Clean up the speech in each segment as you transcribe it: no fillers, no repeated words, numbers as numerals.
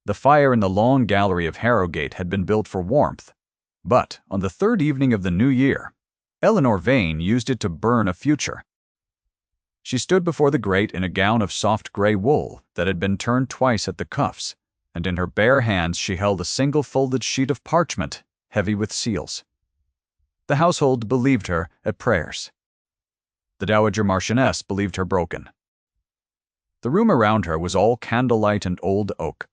The fire in the long gallery of Harrogate had been built for warmth, but on the third evening of the new year, Eleanor Vane used it to burn a future. She stood before the grate in a gown of soft grey wool that had been turned twice at the cuffs, and in her bare hands she held a single folded sheet of parchment, heavy with seals. The household believed her at prayers. The Dowager Marchioness believed her broken. The room around her was all candlelight and old oak,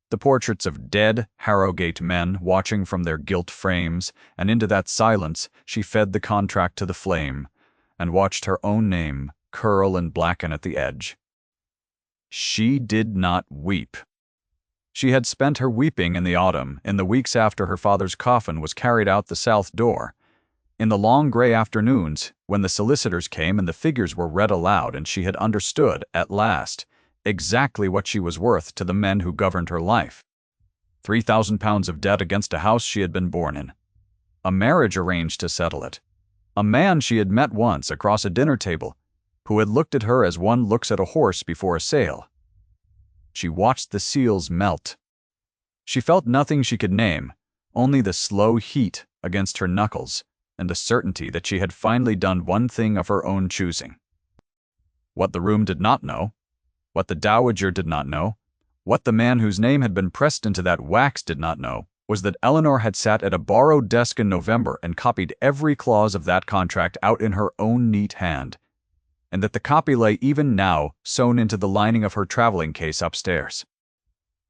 the portraits of dead Harrogate men watching from their gilt frames, and into that silence she fed the contract to the flame, and watched her own name curl and blacken at the edge. She did not weep. She had spent her weeping in the autumn, in the weeks after her father's coffin was carried out the south door, in the long grey afternoons when the solicitors came and the figures were read aloud and she had understood, at last, exactly what she was worth to the men who governed her life. £3,000 of debt against a house she had been born in. A marriage arranged to settle it. A man she had met once across a dinner table, who had looked at her as one looks at a horse before a sale. She watched the seals melt. She felt nothing she could name, only the slow heat against her knuckles, and the certainty that she had finally done one thing of her own choosing. What the room did not know, what the Dowager did not know, what the man whose name had been pressed into that wax did not know, was that Eleanor had sat at a borrowed desk in November and copied every clause of that contract out in her own neat hand, and that the copy lay even now sewn into the lining of her traveling case upstairs.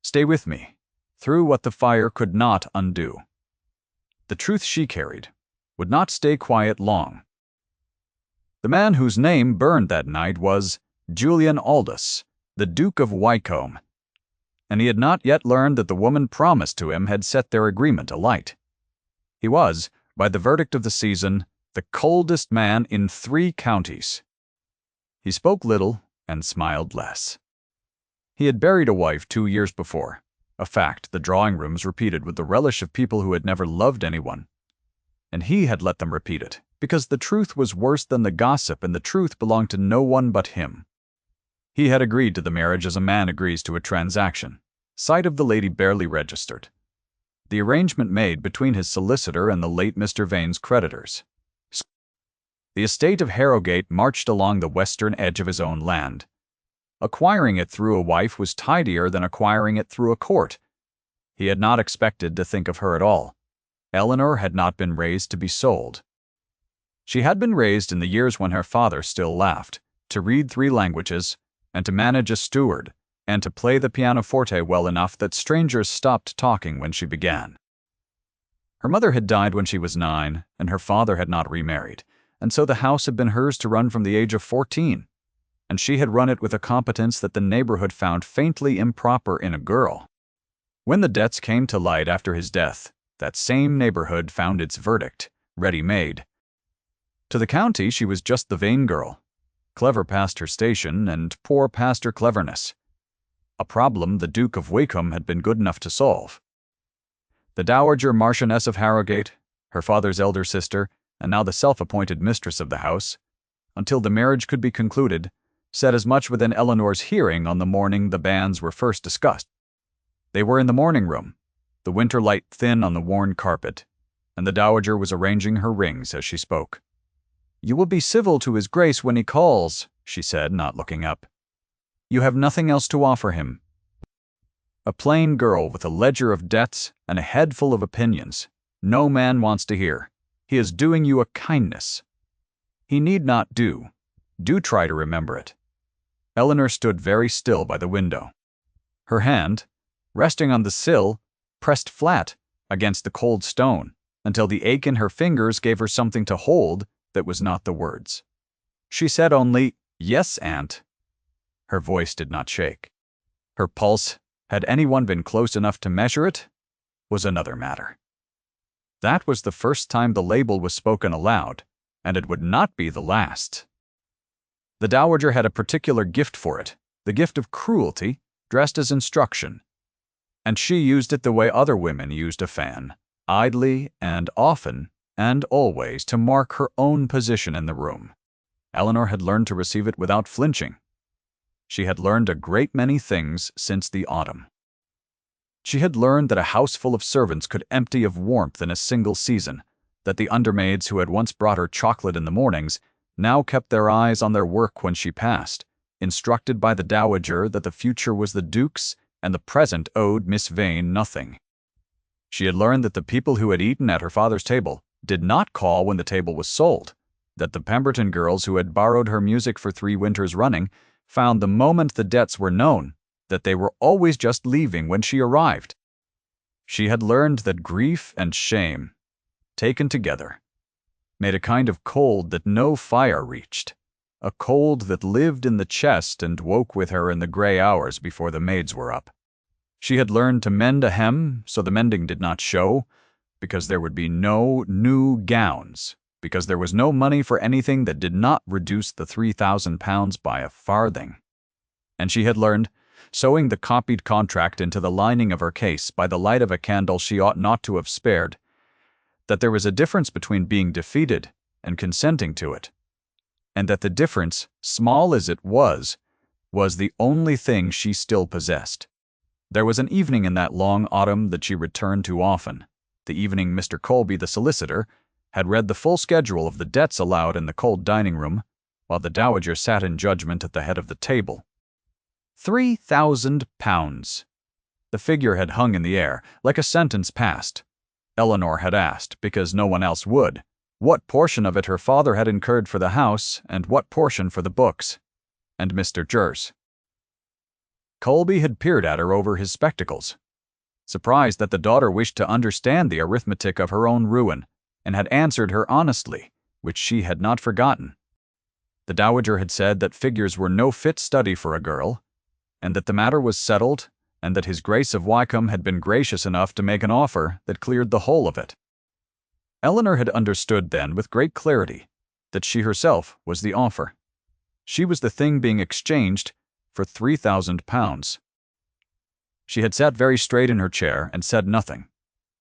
Stay with me, through what the fire could not undo. The truth she carried would not stay quiet long. The man whose name burned that night was Julian Aldous, the Duke of Wycombe, and he had not yet learned that the woman promised to him had set their agreement alight. He was, by the verdict of the season, the coldest man in 3 counties. He spoke little and smiled less. He had buried a wife 2 years before, a fact the drawing-rooms repeated with the relish of people who had never loved anyone. And he had let them repeat it, because the truth was worse than the gossip and the truth belonged to no one but him. He had agreed to the marriage as a man agrees to a transaction, sight of the lady barely registered. The arrangement made between his solicitor and the late Mr. Vane's creditors. The estate of Harrogate marched along the western edge of his own land. Acquiring it through a wife was tidier than acquiring it through a court. He had not expected to think of her at all. Eleanor had not been raised to be sold. She had been raised in the years when her father still laughed, to read 3 languages, and to manage a steward, and to play the pianoforte well enough that strangers stopped talking when she began. Her mother had died when she was 9, and her father had not remarried, and so the house had been hers to run from the age of 14, and she had run it with a competence that the neighborhood found faintly improper in a girl. When the debts came to light after his death, that same neighborhood found its verdict, ready-made. To the county she was just the Vane girl, clever past her station and poor past her cleverness. A problem the Duke of Wycombe had been good enough to solve. The Dowager Marchioness of Harrogate, her father's elder sister, and now the self-appointed mistress of the house, until the marriage could be concluded, said as much within Eleanor's hearing on the morning the banns were first discussed. They were in the morning room, the winter light thin on the worn carpet, and the Dowager was arranging her rings as she spoke. "You will be civil to his grace when he calls," she said, not looking up. "You have nothing else to offer him." A plain girl with a ledger of debts and a head full of opinions. No man wants to hear. He is doing you a kindness. He need not do. Do try to remember it. Eleanor stood very still by the window. Her hand, resting on the sill, pressed flat against the cold stone until the ache in her fingers gave her something to hold that was not the words. She said only, "Yes, Aunt." Her voice did not shake. Her pulse, had anyone been close enough to measure it, was another matter. That was the first time the label was spoken aloud, and it would not be the last. The Dowager had a particular gift for it, the gift of cruelty, dressed as instruction. And she used it the way other women used a fan, idly and often and always to mark her own position in the room. Eleanor had learned to receive it without flinching. She had learned a great many things since the autumn. She had learned that a house full of servants could empty of warmth in a single season, that the undermaids who had once brought her chocolate in the mornings now kept their eyes on their work when she passed, instructed by the dowager that the future was the Duke's and the present owed Miss Vane nothing. She had learned that the people who had eaten at her father's table did not call when the table was sold, that the Pemberton girls who had borrowed her music for 3 winters running found the moment the debts were known that they were always just leaving when she arrived. She had learned that grief and shame, taken together, made a kind of cold that no fire reached, a cold that lived in the chest and woke with her in the gray hours before the maids were up. She had learned to mend a hem so the mending did not show, because there would be no new gowns, because there was no money for anything that did not reduce the £3,000 by a farthing. And she had learned, sewing the copied contract into the lining of her case by the light of a candle she ought not to have spared, that there was a difference between being defeated and consenting to it, and that the difference, small as it was the only thing she still possessed. There was an evening in that long autumn that she returned to often, the evening Mr. Colby, the solicitor, had read the full schedule of the debts aloud in the cold dining-room, while the dowager sat in judgment at the head of the table. £3,000. The figure had hung in the air, like a sentence passed. Eleanor had asked, because no one else would, what portion of it her father had incurred for the house and what portion for the books, and Mr. Jerse. Colby had peered at her over his spectacles, surprised that the daughter wished to understand the arithmetic of her own ruin, and had answered her honestly, which she had not forgotten. The dowager had said that figures were no fit study for a girl, and that the matter was settled, and that His Grace of Wycombe had been gracious enough to make an offer that cleared the whole of it. Eleanor had understood then with great clarity that she herself was the offer. She was the thing being exchanged for £3,000. She had sat very straight in her chair and said nothing,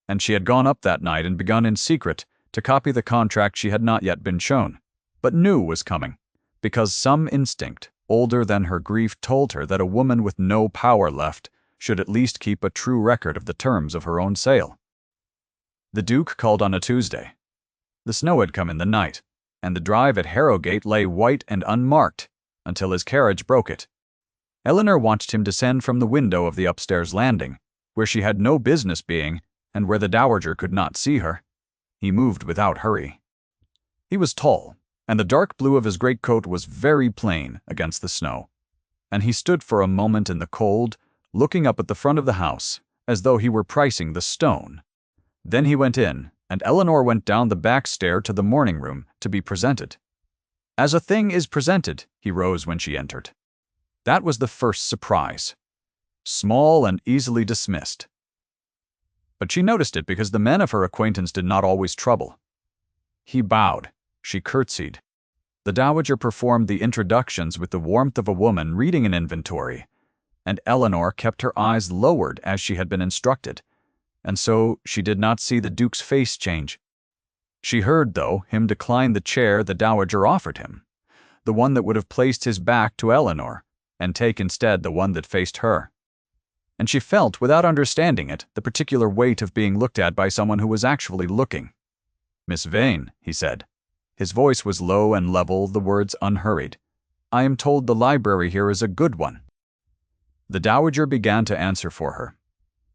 and she had gone up that night and begun in secret to copy the contract she had not yet been shown, but knew was coming, because some instinct older than her grief told her that a woman with no power left should at least keep a true record of the terms of her own sale. The Duke called on a Tuesday. The snow had come in the night, and the drive at Harrogate lay white and unmarked until his carriage broke it. Eleanor watched him descend from the window of the upstairs landing, where she had no business being and where the dowager could not see her. He moved without hurry. He was tall, and the dark blue of his greatcoat was very plain against the snow, and he stood for a moment in the cold, looking up at the front of the house, as though he were pricing the stone. Then he went in, and Eleanor went down the back stair to the morning-room to be presented. As a thing is presented, he rose when she entered. That was the first surprise. Small and easily dismissed. But she noticed it because the men of her acquaintance did not always trouble. He bowed. She curtsied. The dowager performed the introductions with the warmth of a woman reading an inventory, and Eleanor kept her eyes lowered as she had been instructed, and so she did not see the Duke's face change. She heard, though, him decline the chair the dowager offered him, the one that would have placed his back to Eleanor, and take instead the one that faced her. And she felt, without understanding it, the particular weight of being looked at by someone who was actually looking. "Miss Vane," he said. His voice was low and level, the words unhurried. "I am told the library here is a good one." The dowager began to answer for her.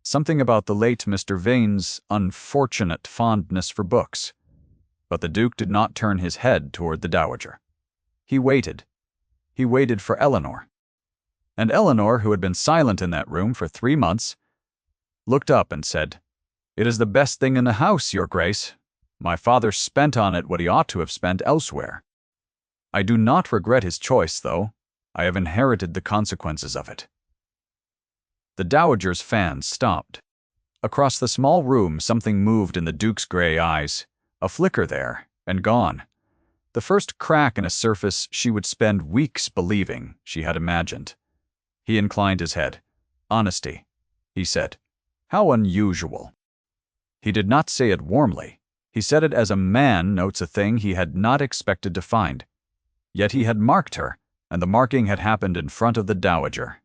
Something about the late Mr. Vane's unfortunate fondness for books. But the Duke did not turn his head toward the dowager. He waited. He waited for Eleanor. And Eleanor, who had been silent in that room for 3 months, looked up and said, "It is the best thing in the house, Your Grace. My father spent on it what he ought to have spent elsewhere. I do not regret his choice, though. I have inherited the consequences of it." The dowager's fan stopped. Across the small room something moved in the Duke's gray eyes, a flicker there, and gone. The first crack in a surface she would spend weeks believing she had imagined. He inclined his head. "Honesty," he said. "How unusual." He did not say it warmly. He said it as a man notes a thing he had not expected to find. Yet he had marked her, and the marking had happened in front of the dowager.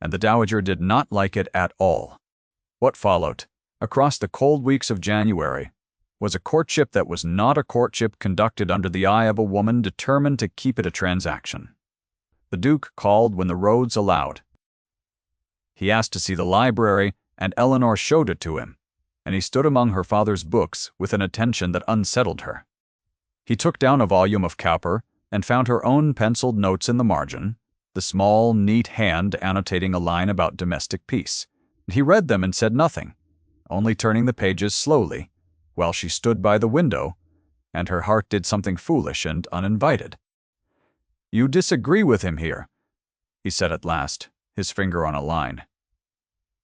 And the dowager did not like it at all. What followed, across the cold weeks of January, was a courtship that was not a courtship conducted under the eye of a woman determined to keep it a transaction. The Duke called when the roads allowed. He asked to see the library, and Eleanor showed it to him, and he stood among her father's books with an attention that unsettled her. He took down a volume of Cowper and found her own penciled notes in the margin, the small, neat hand annotating a line about domestic peace. He read them and said nothing, only turning the pages slowly, while she stood by the window, and her heart did something foolish and uninvited. "You disagree with him here," he said at last, his finger on a line.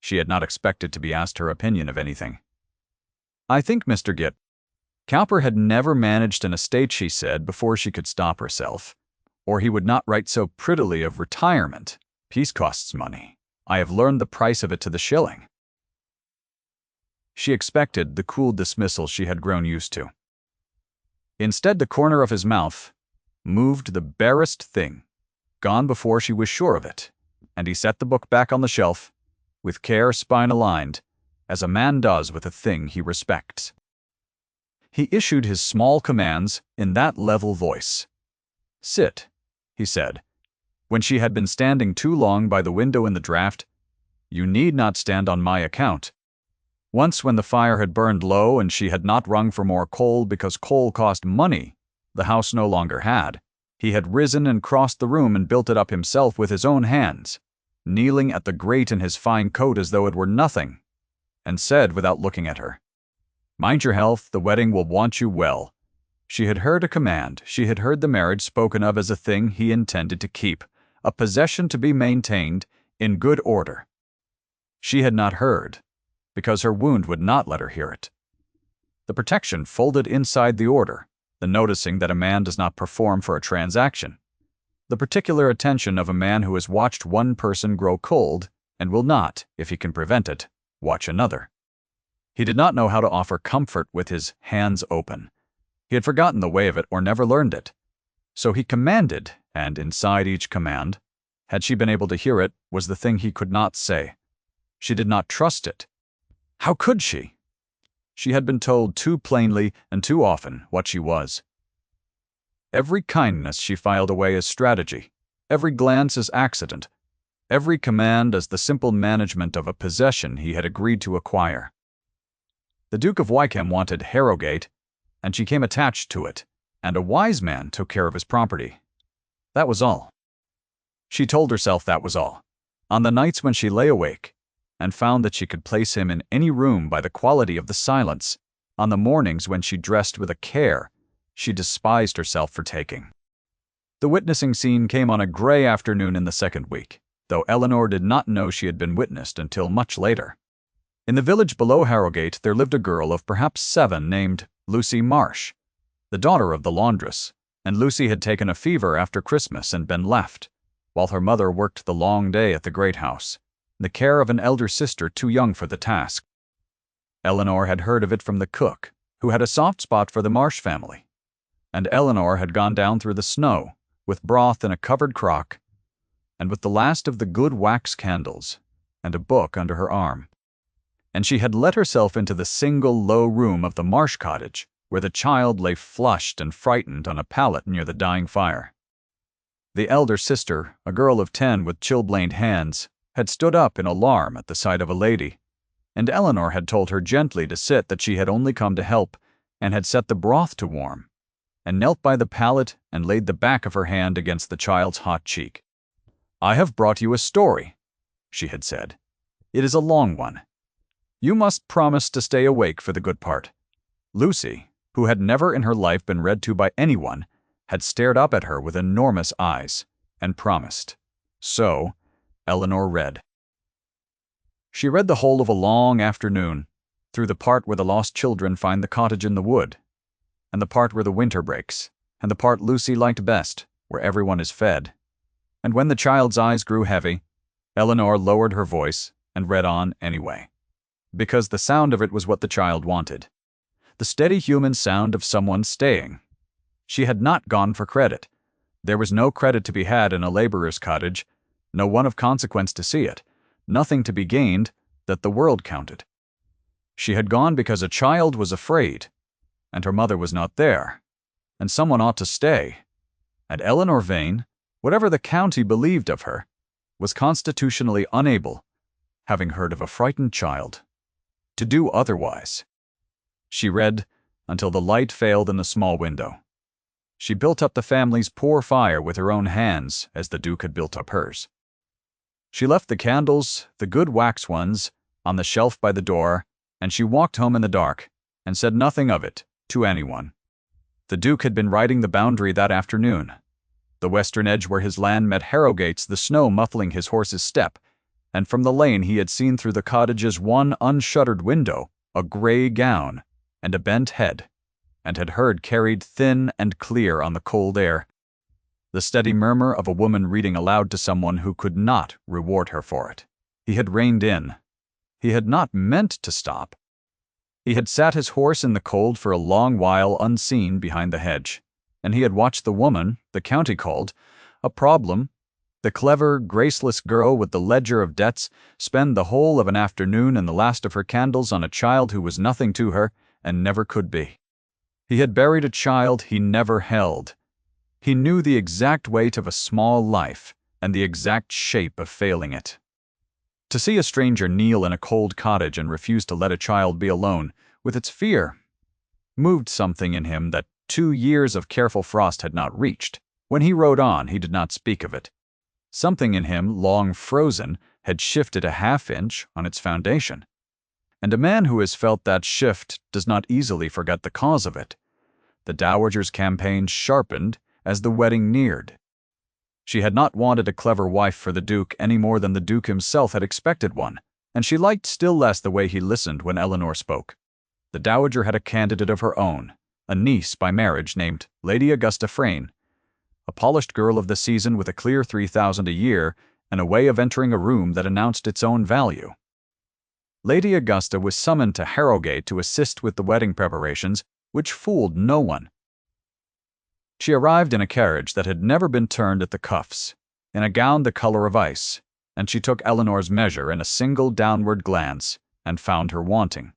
She had not expected to be asked her opinion of anything. "I think, Mr. Gitt, Cowper had never managed an estate," she said, before she could stop herself, "or he would not write so prettily of retirement. Peace costs money. I have learned the price of it to the shilling." She expected the cool dismissal she had grown used to. Instead, the corner of his mouth moved the barest thing, gone before she was sure of it, and he set the book back on the shelf, with care spine-aligned, as a man does with a thing he respects. He issued his small commands in that level voice. "Sit," he said, when she had been standing too long by the window in the draught. "You need not stand on my account." Once, when the fire had burned low and she had not rung for more coal because coal cost money the house no longer had, he had risen and crossed the room and built it up himself with his own hands, kneeling at the grate in his fine coat as though it were nothing, and said without looking at her, "Mind your health, the wedding will want you well." She had heard a command, she had heard the marriage spoken of as a thing he intended to keep, a possession to be maintained in good order. She had not heard, because her wound would not let her hear it. The protection folded inside the order, the noticing that a man does not perform for a transaction, the particular attention of a man who has watched one person grow cold and will not, if he can prevent it, watch another. He did not know how to offer comfort with his hands open. He had forgotten the way of it or never learned it. So he commanded, and inside each command, had she been able to hear it, was the thing he could not say. She did not trust it. How could she? She had been told too plainly and too often what she was. Every kindness she filed away as strategy, every glance as accident, every command as the simple management of a possession he had agreed to acquire. The Duke of Wykeham wanted Harrogate, and she came attached to it, and a wise man took care of his property. That was all. She told herself that was all, on the nights when she lay awake, and found that she could place him in any room by the quality of the silence, on the mornings when she dressed with a care she despised herself for taking. The witnessing scene came on a gray afternoon in the second week, though Eleanor did not know she had been witnessed until much later. In the village below Harrogate there lived a girl of perhaps 7 named Lucy Marsh, the daughter of the laundress, and Lucy had taken a fever after Christmas and been left, while her mother worked the long day at the great house, in the care of an elder sister too young for the task. Eleanor had heard of it from the cook, who had a soft spot for the Marsh family, and Eleanor had gone down through the snow, with broth in a covered crock, and with the last of the good wax candles, and a book under her arm. And she had let herself into the single low room of the Marsh cottage, where the child lay flushed and frightened on a pallet near the dying fire. The elder sister, a girl of 10 with chilblained hands, had stood up in alarm at the sight of a lady, and Eleanor had told her gently to sit, that she had only come to help, and had set the broth to warm, and knelt by the pallet and laid the back of her hand against the child's hot cheek. "I have brought you a story," she had said. "It is a long one. You must promise to stay awake for the good part." Lucy, who had never in her life been read to by anyone, had stared up at her with enormous eyes, and promised. So Eleanor read. She read the whole of a long afternoon, through the part where the lost children find the cottage in the wood, and the part where the winter breaks, and the part Lucy liked best, where everyone is fed. And when the child's eyes grew heavy, Eleanor lowered her voice and read on anyway, because the sound of it was what the child wanted. The steady human sound of someone staying. She had not gone for credit. There was no credit to be had in a laborer's cottage, no one of consequence to see it, nothing to be gained that the world counted. She had gone because a child was afraid, and her mother was not there, and someone ought to stay. And Eleanor Vane, whatever the county believed of her, was constitutionally unable, having heard of a frightened child, to do otherwise. She read until the light failed in the small window. She built up the family's poor fire with her own hands, as the Duke had built up hers. She left the candles, the good wax ones, on the shelf by the door, and she walked home in the dark, and said nothing of it to anyone. The Duke had been riding the boundary that afternoon, the western edge where his land met Harrowgate's, the snow muffling his horse's step, and from the lane he had seen through the cottage's one unshuttered window a grey gown and a bent head, and had heard carried thin and clear on the cold air the steady murmur of a woman reading aloud to someone who could not reward her for it. He had reined in. He had not meant to stop. He had sat his horse in the cold for a long while unseen behind the hedge, and he had watched the woman the county called a problem, the clever, graceless girl with the ledger of debts, spend the whole of an afternoon and the last of her candles on a child who was nothing to her and never could be. He had buried a child he never held. He knew the exact weight of a small life and the exact shape of failing it. To see a stranger kneel in a cold cottage and refuse to let a child be alone with its fear moved something in him that 2 years of careful frost had not reached. When he rode on, he did not speak of it. Something in him, long frozen, had shifted a half-inch on its foundation. And a man who has felt that shift does not easily forget the cause of it. The dowager's campaign sharpened as the wedding neared. She had not wanted a clever wife for the Duke any more than the Duke himself had expected one, and she liked still less the way he listened when Eleanor spoke. The dowager had a candidate of her own, a niece by marriage named Lady Augusta Frayne, a polished girl of the season with a clear 3,000 a year and a way of entering a room that announced its own value. Lady Augusta was summoned to Harrowgate to assist with the wedding preparations, which fooled no one. She arrived in a carriage that had never been turned at the cuffs, in a gown the color of ice, and she took Eleanor's measure in a single downward glance and found her wanting.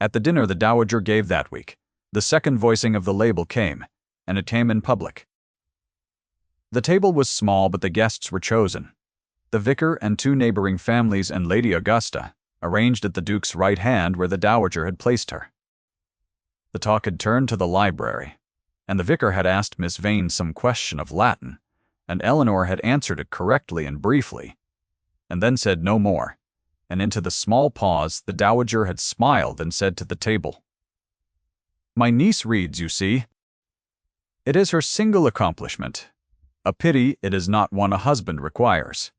At the dinner the dowager gave that week, the second voicing of the label came, and it came in public. The table was small, but the guests were chosen. The vicar and 2 neighboring families and Lady Augusta, arranged at the Duke's right hand where the dowager had placed her. The talk had turned to the library, and the vicar had asked Miss Vane some question of Latin, and Eleanor had answered it correctly and briefly, and then said no more, and into the small pause the dowager had smiled and said to the table, "My niece reads, you see. It is her single accomplishment. A pity it is not one a husband requires.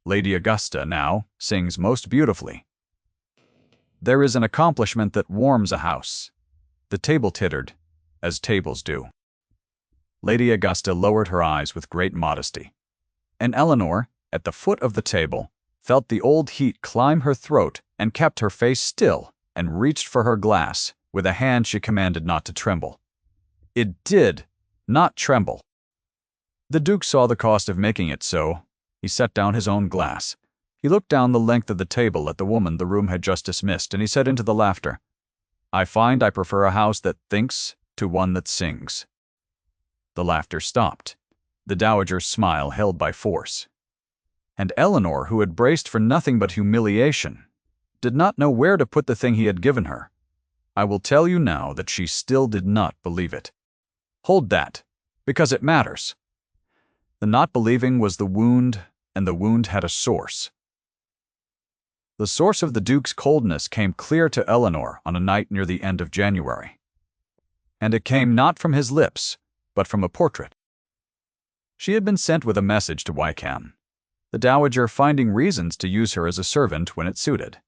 Lady Augusta, now, sings most beautifully. There is an accomplishment that warms a house." The table tittered, as tables do. Lady Augusta lowered her eyes with great modesty, and Eleanor, at the foot of the table, felt the old heat climb her throat and kept her face still and reached for her glass with a hand she commanded not to tremble. It did not tremble. The Duke saw the cost of making it so. He set down his own glass. He looked down the length of the table at the woman the room had just dismissed, and he said into the laughter, "I find I prefer a house that thinks to one that sings." The laughter stopped. The dowager's smile held by force. And Eleanor, who had braced for nothing but humiliation, did not know where to put the thing he had given her. I will tell you now that she still did not believe it. Hold that, because it matters. The not believing was the wound, and the wound had a source. The source of the Duke's coldness came clear to Eleanor on a night near the end of January. And it came not from his lips, but from a portrait. She had been sent with a message to Wykeham, the dowager finding reasons to use her as a servant when it suited,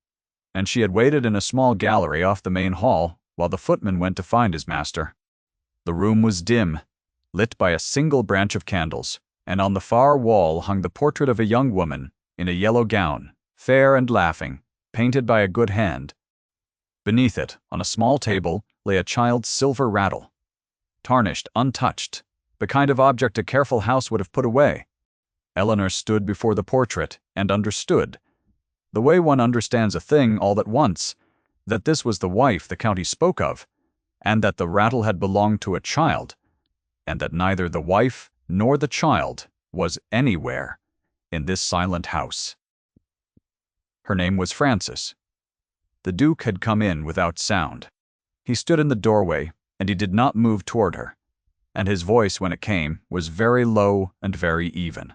and she had waited in a small gallery off the main hall while the footman went to find his master. The room was dim, lit by a single branch of candles, and on the far wall hung the portrait of a young woman in a yellow gown, fair and laughing, painted by a good hand. Beneath it, on a small table, lay a child's silver rattle, tarnished, untouched, the kind of object a careful house would have put away. Eleanor stood before the portrait and understood, the way one understands a thing all at once, that this was the wife the county spoke of, and that the rattle had belonged to a child, and that neither the wife nor the child was anywhere in this silent house. Her name was Frances. The Duke had come in without sound. He stood in the doorway, and he did not move toward her, and his voice, when it came, was very low and very even.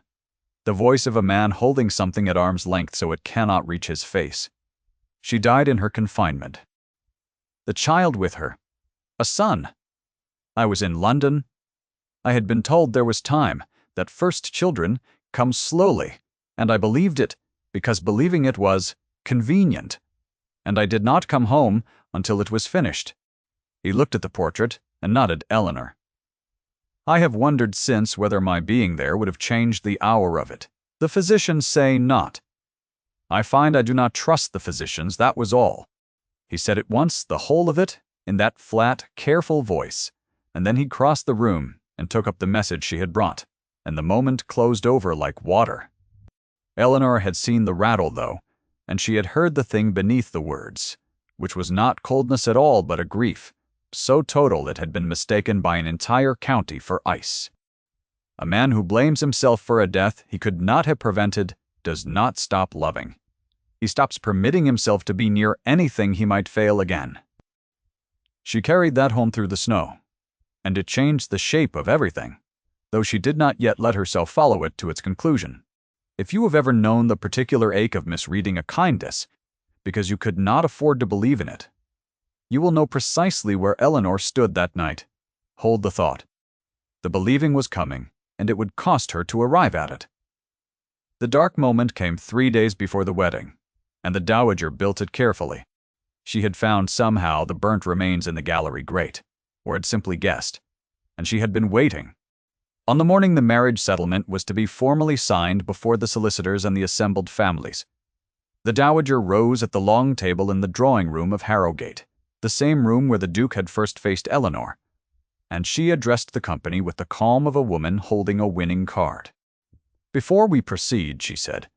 The voice of a man holding something at arm's length so it cannot reach his face. She died in her confinement. The child with her. A son. I was in London. I had been told there was time, that first children come slowly, and I believed it, because believing it was convenient. And I did not come home until it was finished. He looked at the portrait and nodded Eleanor. I have wondered since whether my being there would have changed the hour of it. The physicians say not. I find I do not trust the physicians, that was all. He said at once the whole of it in that flat, careful voice, and then he crossed the room and took up the message she had brought, and the moment closed over like water. Eleanor had seen the rattle, though, and she had heard the thing beneath the words, which was not coldness at all but a grief, so total it had been mistaken by an entire county for ice. A man who blames himself for a death he could not have prevented does not stop loving. He stops permitting himself to be near anything he might fail again. She carried that home through the snow, and it changed the shape of everything, though she did not yet let herself follow it to its conclusion. If you have ever known the particular ache of misreading a kindness, because you could not afford to believe in it, you will know precisely where Eleanor stood that night. Hold the thought. The believing was coming, and it would cost her to arrive at it. The dark moment came 3 days before the wedding, and the dowager built it carefully. She had found somehow the burnt remains in the gallery grate, or had simply guessed, and she had been waiting. On the morning the marriage settlement was to be formally signed before the solicitors and the assembled families, the dowager rose at the long table in the drawing-room of Harrowgate, the same room where the Duke had first faced Eleanor, and she addressed the company with the calm of a woman holding a winning card. "Before we proceed," she said,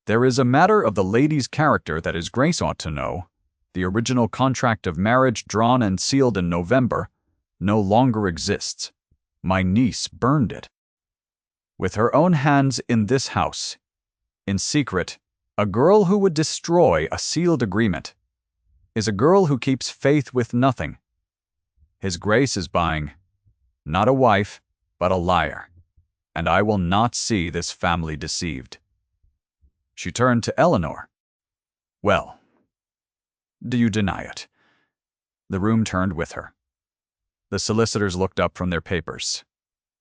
"there is a matter of the lady's character that His Grace ought to know. The original contract of marriage drawn and sealed in November no longer exists. My niece burned it. With her own hands in this house. In secret, a girl who would destroy a sealed agreement is a girl who keeps faith with nothing. His Grace is buying, not a wife, but a liar, and I will not see this family deceived." She turned to Eleanor. "Well, do you deny it?" The room turned with her. The solicitors looked up from their papers.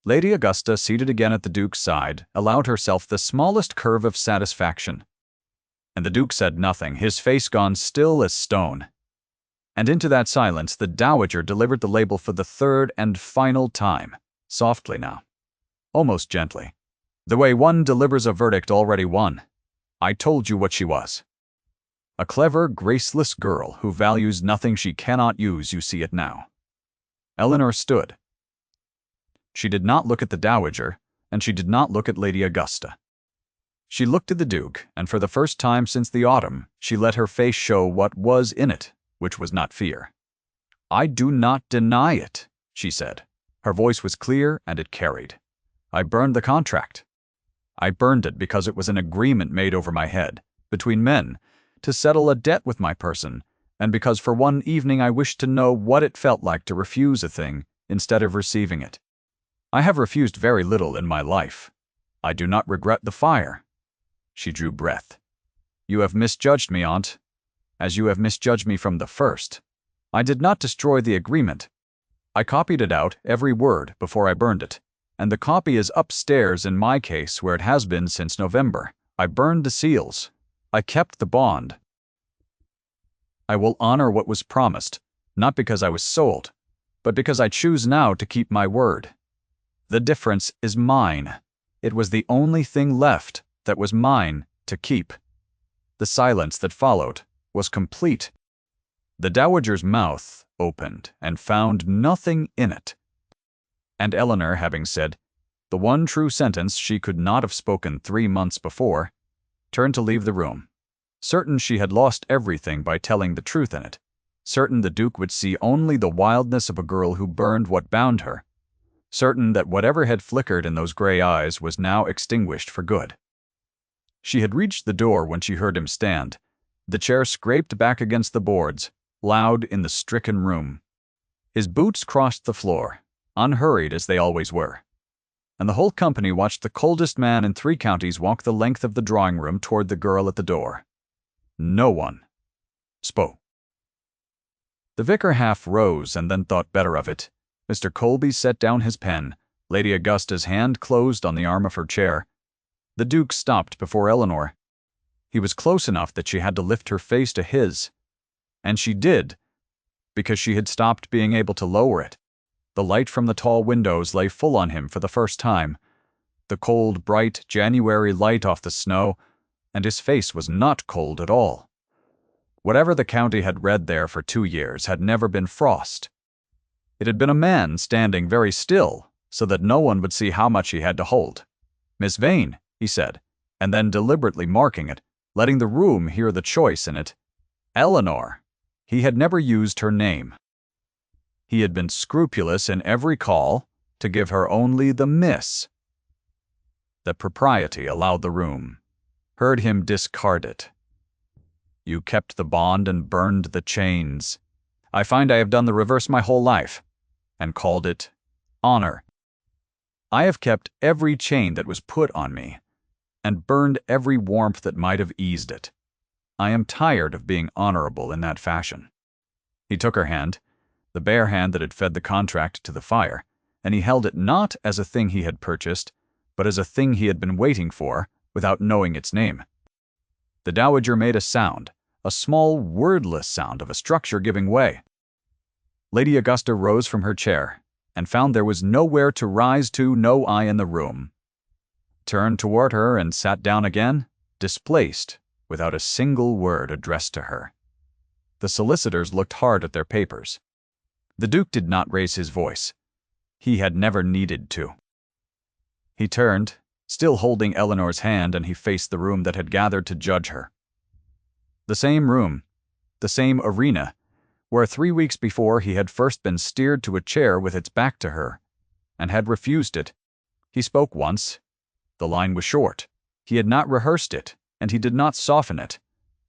Lady Augusta, seated again at the Duke's side, allowed herself the smallest curve of satisfaction. And the Duke said nothing, his face gone still as stone. And into that silence the dowager delivered the label for the third and final time, softly now, almost gently, the way one delivers a verdict already won. "I told you what she was. A clever, graceless girl who values nothing she cannot use, you see it now." Eleanor stood. She did not look at the dowager, and she did not look at Lady Augusta. She looked at the Duke, and for the first time since the autumn, she let her face show what was in it, which was not fear. "I do not deny it," she said. Her voice was clear, and it carried. "I burned the contract. I burned it because it was an agreement made over my head, between men, to settle a debt with my person, and because for one evening I wished to know what it felt like to refuse a thing instead of receiving it. I have refused very little in my life. I do not regret the fire." She drew breath. "You have misjudged me, Aunt, as you have misjudged me from the first. I did not destroy the agreement. I copied it out, every word, before I burned it, and the copy is upstairs in my case where it has been since November. I burned the seals. I kept the bond. I will honor what was promised, not because I was sold, but because I choose now to keep my word. The difference is mine. It was the only thing left that was mine to keep." The silence that followed was complete. The dowager's mouth opened and found nothing in it. And Eleanor, having said the one true sentence she could not have spoken 3 months before, turned to leave the room. certain she had lost everything by telling the truth in it, certain the Duke would see only the wildness of a girl who burned what bound her, certain that whatever had flickered in those gray eyes was now extinguished for good. She had reached the door when she heard him stand. The chair scraped back against the boards, loud in the stricken room. His boots crossed the floor, unhurried as they always were, and the whole company watched the coldest man in 3 counties walk the length of the drawing-room toward the girl at the door. No one spoke. The vicar half rose and then thought better of it. Mr. Colby set down his pen. Lady Augusta's hand closed on the arm of her chair. The Duke stopped before Eleanor. He was close enough that she had to lift her face to his. And she did, because she had stopped being able to lower it. The light from the tall windows lay full on him for the first time. The cold, bright January light off the snow, and his face was not cold at all. Whatever the county had read there for 2 years had never been frost. It had been a man standing very still, so that no one would see how much he had to hold. "Miss Vane," he said, and then deliberately marking it, letting the room hear the choice in it. Eleanor. He had never used her name. He had been scrupulous in every call to give her only the miss. That propriety allowed the room. Heard him discard it. "You kept the bond and burned the chains. I find I have done the reverse my whole life, and called it honor. I have kept every chain that was put on me, and burned every warmth that might have eased it. I am tired of being honorable in that fashion." He took her hand, the bare hand that had fed the contract to the fire, and he held it not as a thing he had purchased, but as a thing he had been waiting for, without knowing its name. The dowager made a sound, a small, wordless sound of a structure giving way. Lady Augusta rose from her chair, and found there was nowhere to rise to, no eye in the room. Turned toward her and sat down again, displaced, without a single word addressed to her. The solicitors looked hard at their papers. The Duke did not raise his voice. He had never needed to. He turned, still holding Eleanor's hand, and he faced the room that had gathered to judge her. The same room, the same arena, where 3 weeks before he had first been steered to a chair with its back to her, and had refused it. He spoke once. The line was short. He had not rehearsed it, and he did not soften it.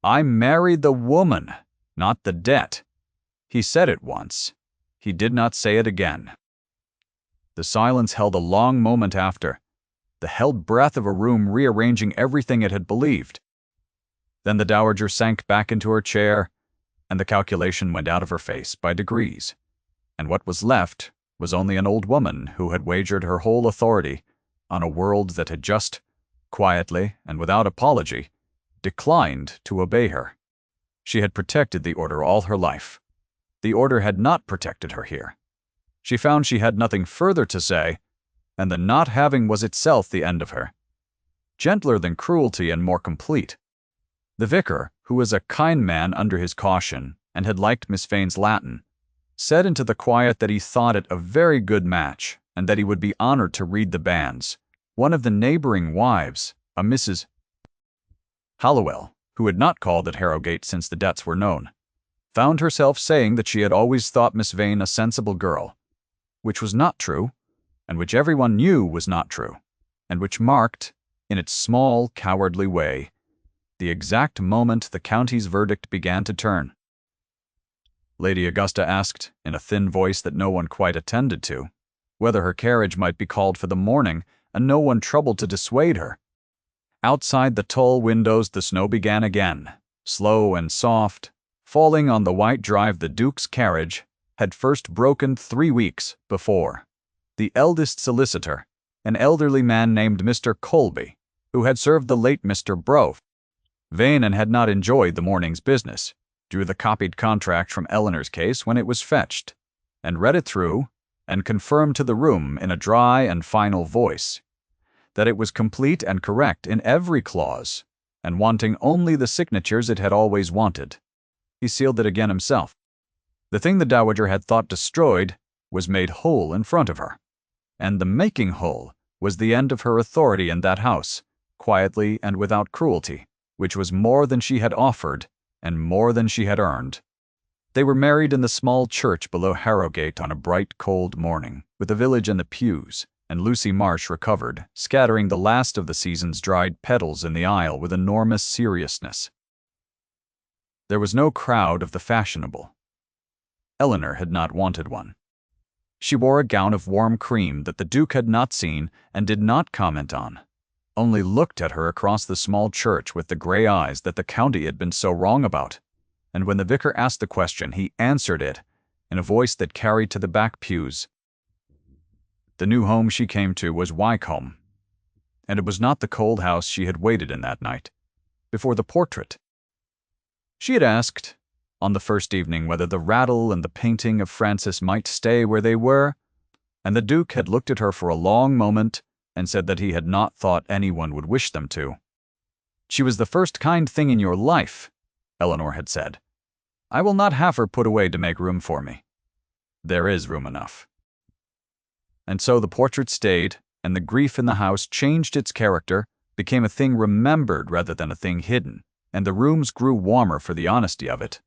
"I married the woman, not the debt." He said it once. He did not say it again. The silence held a long moment after, the held breath of a room rearranging everything it had believed. Then the dowager sank back into her chair, and the calculation went out of her face by degrees, and what was left was only an old woman who had wagered her whole authority on a world that had just, quietly and without apology, declined to obey her. She had protected the order all her life. The order had not protected her here. She found she had nothing further to say, and the not having was itself the end of her. Gentler than cruelty and more complete. The vicar, who was a kind man under his caution, and had liked Miss Vane's Latin, said into the quiet that he thought it a very good match, and that he would be honored to read the banns. One of the neighboring wives, a Mrs. Hallowell, who had not called at Harrogate since the debts were known, found herself saying that she had always thought Miss Vane a sensible girl, which was not true, and which everyone knew was not true, and which marked, in its small, cowardly way, the exact moment the county's verdict began to turn. Lady Augusta asked, in a thin voice that no one quite attended to, whether her carriage might be called for the morning, and no one troubled to dissuade her. Outside the tall windows the snow began again, slow and soft, falling on the white drive the Duke's carriage had first broken 3 weeks before. The eldest solicitor, an elderly man named Mr. Colby, who had served the late Mr. Brough, Vane and had not enjoyed the morning's business, drew the copied contract from Eleanor's case when it was fetched, and read it through, and confirmed to the room in a dry and final voice that it was complete and correct in every clause, and wanting only the signatures it had always wanted. He sealed it again himself. The thing the dowager had thought destroyed was made whole in front of her, and the making whole was the end of her authority in that house, quietly and without cruelty. which was more than she had offered and more than she had earned. They were married in the small church below Harrogate on a bright, cold morning, with the village in the pews, and Lucy Marsh recovered, scattering the last of the season's dried petals in the aisle with enormous seriousness. There was no crowd of the fashionable. Eleanor had not wanted one. She wore a gown of warm cream that the Duke had not seen and did not comment on, only looked at her across the small church with the gray eyes that the county had been so wrong about, and when the vicar asked the question, he answered it in a voice that carried to the back pews. The new home she came to was Wycombe, and it was not the cold house she had waited in that night, before the portrait. She had asked, on the first evening, whether the rattle and the painting of Francis might stay where they were, and the Duke had looked at her for a long moment and said that he had not thought anyone would wish them to. "She was the first kind thing in your life," Eleanor had said. "I will not have her put away to make room for me. There is room enough." And so the portrait stayed, and the grief in the house changed its character, became a thing remembered rather than a thing hidden, and the rooms grew warmer for the honesty of it.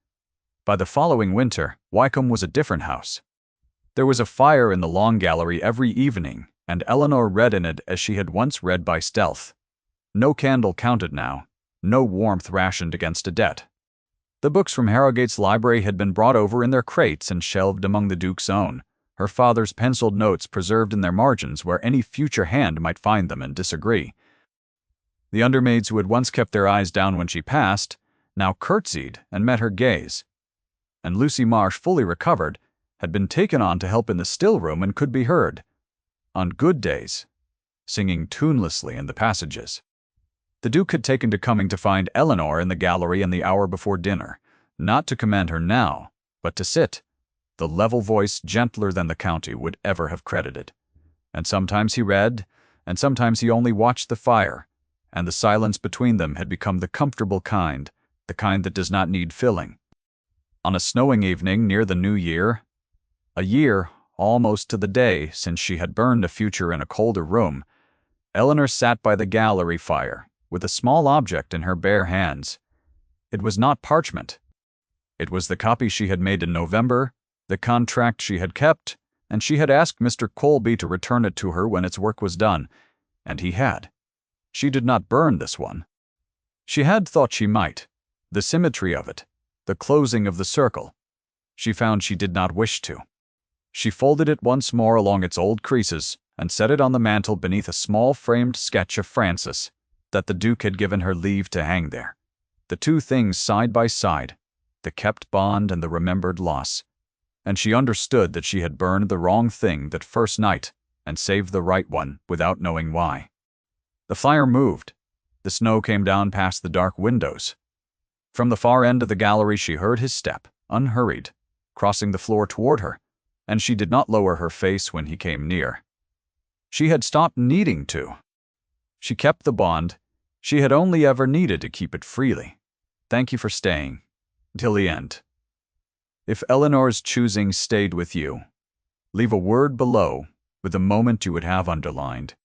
By the following winter, Wycombe was a different house. There was a fire in the long gallery every evening, and Eleanor read in it as she had once read by stealth. No candle counted now, no warmth rationed against a debt. The books from Harrogate's library had been brought over in their crates and shelved among the Duke's own, her father's penciled notes preserved in their margins where any future hand might find them and disagree. The undermaids who had once kept their eyes down when she passed, now curtsied and met her gaze. And Lucy Marsh, fully recovered, had been taken on to help in the still room and could be heard, on good days, singing tunelessly in the passages. The Duke had taken to coming to find Eleanor in the gallery in the hour before dinner, not to command her now, but to sit, the level voice gentler than the county would ever have credited. And sometimes he read, and sometimes he only watched the fire, and the silence between them had become the comfortable kind, the kind that does not need filling. On a snowing evening near the New Year, a year almost to the day since she had burned a future in a colder room, Eleanor sat by the gallery fire, with a small object in her bare hands. It was not parchment. It was the copy she had made in November, the contract she had kept, and she had asked Mr. Colby to return it to her when its work was done, and he had. She did not burn this one. She had thought she might. The symmetry of it, the closing of the circle. She found she did not wish to. She folded it once more along its old creases and set it on the mantel beneath a small framed sketch of Francis that the Duke had given her leave to hang there. The two things side by side, the kept bond and the remembered loss. And she understood that she had burned the wrong thing that first night and saved the right one without knowing why. The fire moved. The snow came down past the dark windows. From the far end of the gallery she heard his step, unhurried, crossing the floor toward her, and she did not lower her face when he came near. She had stopped needing to. She kept the bond. She had only ever needed to keep it freely. Thank you for staying. Till the end. If Eleanor's choosing stayed with you, leave a word below with the moment you would have underlined.